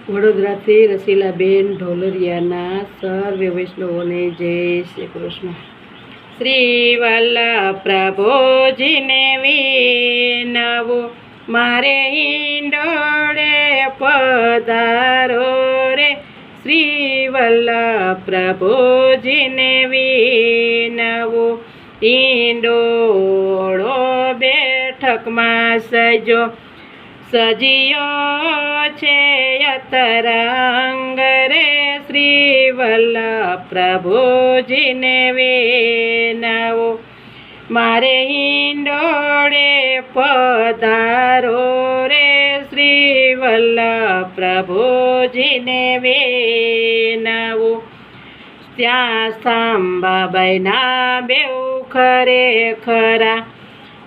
વડોદરાથી રસીલાબેન ઢોલરિયાના સર્વે વૈષ્ણવોને જય શ્રી કૃષ્ણ. શ્રી વલ્લભ પ્રભુજીને વિનવો, મારે હિંડોળે પધારો રે. શ્રી વલ્લભ પ્રભુજીને વિનવો, હિંડોળો બેઠકમાં સજો સજિયો છે અતરંગ રે. શ્રી વલ્લભ પ્રભુજીને વિનવો, મારે હિંડોળે પધારો રે. શ્રી વલ્લભ પ્રભુજીને વિનવો, ત્યાં સ્તંભભાઈના બેઉ ખરેખરા,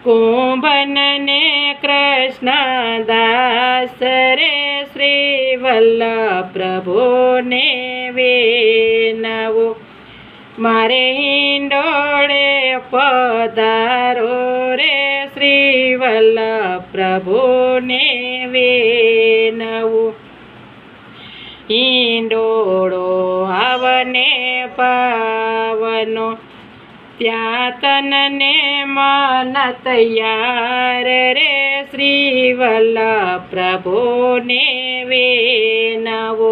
કુંભનને કૃષ્ણદાસ રે. શ્રી વલ્લભ પ્રભુને વિનવો, મારે હિંડોળે પધારો રે. શ્રી વલ્લભ પ્રભુને વિનવો, હિંડોળો આવને પાવનો, ત્યાં તનને મન તૈયાર રે. શ્રી વલ્લભ પ્રભુને વિનવો,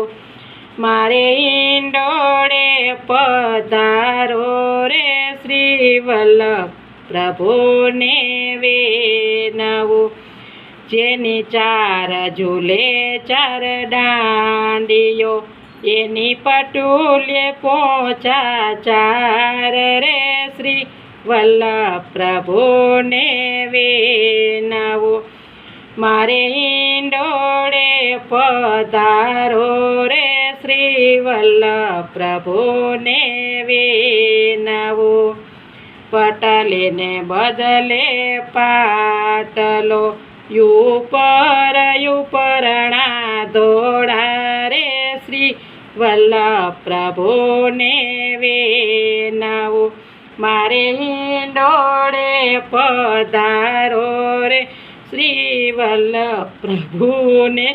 મારે હિંડોળે પધારો રે. શ્રી વલ્લભ પ્રભુને વિનવો, જેની ચાર ઝૂલે ચાર દાંડીઓ, એની પટુલ્ય પોચા ચાર રે. શ્રી વલ્લભ પ્રભુને વિનવો, મારે હિંડોળે પધારો રે. શ્રી વલ્લભ પ્રભુને વિનવો, પટલીને બદલે પાટલો, યુપરણા ધોળા રે. શ્રી વલ્લભ પ્રભુને વિનવો, મારે હિંડોળે પધારો રે. શ્રી વલ્લભ પ્રભુને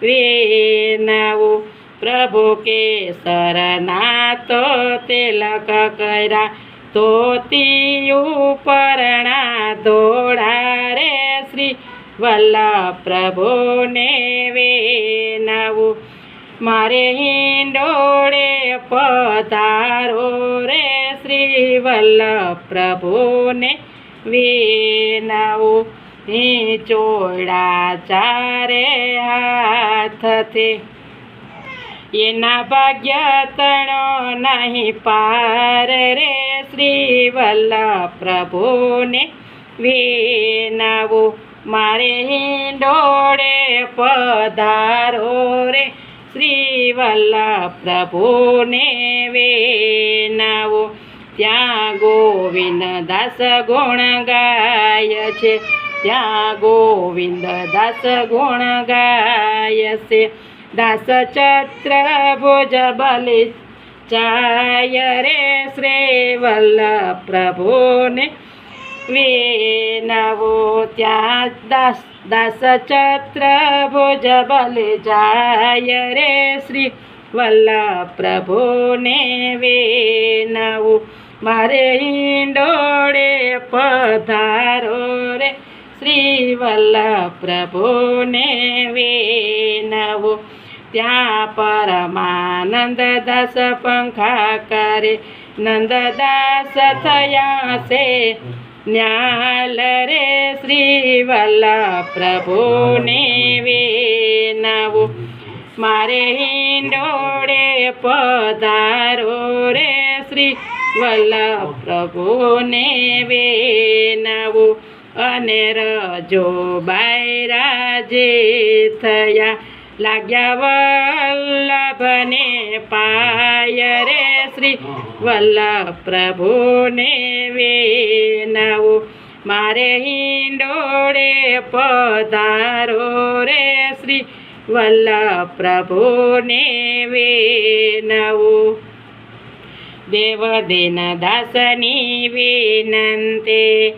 વિનવો, પ્રભુ કેસરના તો તિલક કર્યા, ધોતી ઉપરણા ધોળા રે. શ્રી વલ્લભ પ્રભુને વિનવો, મારે હિંડોળે પધારો રે. શ્રી વલ્લભ પ્રભુને વિનવો, ચોળા ચારે હાથથી, એના ભાગ્ય તણો નહીં પાર રે. શ્રી વલ્લભ પ્રભુને વિનવો, મારે હિંડોળે પધારો રે. શ્રી વલ્લભ પ્રભુને વિનવો, ત્યાં ગોવિંદ દાસ ગુણ ગાય છે, ત્યાં ગોવિંદ દાસ ગુણ ગાય છે. દાસ છત્ર ભુજ બલિ ચાય રે. શ્રી વલ્લભ પ્રભુને વિનવો, ત્યાં દાસ છત્ર ભુજ બલિ જાય રે. શ્રી વલ્લભ પ્રભુને વિનવો, મારે હિંડોળે પધારો રે. શ્રી વલ્લભ પ્રભુને વિનવો, ત્યાં પરમાનંદ દાસ પંખા કરે, નંદદાસ થયા છે ન્યાલ રે. શ્રી વલ્લભ પ્રભુને વિનવો, મારે હિંડોળે પધારો રે. શ્રી વલ્લભ પ્રભુને વિનવો, અને રજો બાઈ રાજે થયા, લાગ્યા વલ્લભને પાય રે. શ્રી વલ્લભ પ્રભુને વિનવો, મારે હિંડોળે પધારો રે. શ્રી વલ્લભ પ્રભુને વિનવો, દેવદીન દાસની વિનંતી,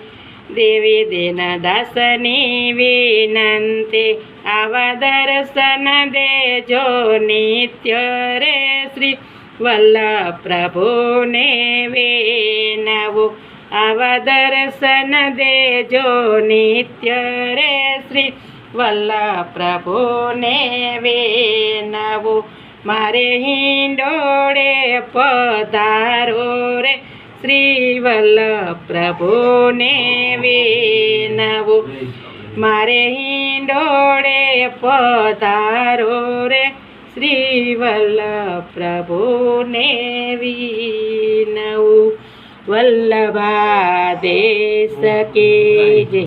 દેવી દેન દાસની વિનંતી આવા દર્શન દેજો નિત્ય રે શ્રી વલ્લભ પ્રભુને વિનવું આવા દર્શન દેજો નિત્ય રે શ્રી વલ્લભ પ્રભુને વિનવું મારે હિંડોળે પધારો રે શ્રી વલ્લભ પ્રભુને વિનવું મારે હિંડોળે પધારો રે શ્રી વલ્લભ પ્રભુને વિનવું વલ્લભાદેશ કી જય।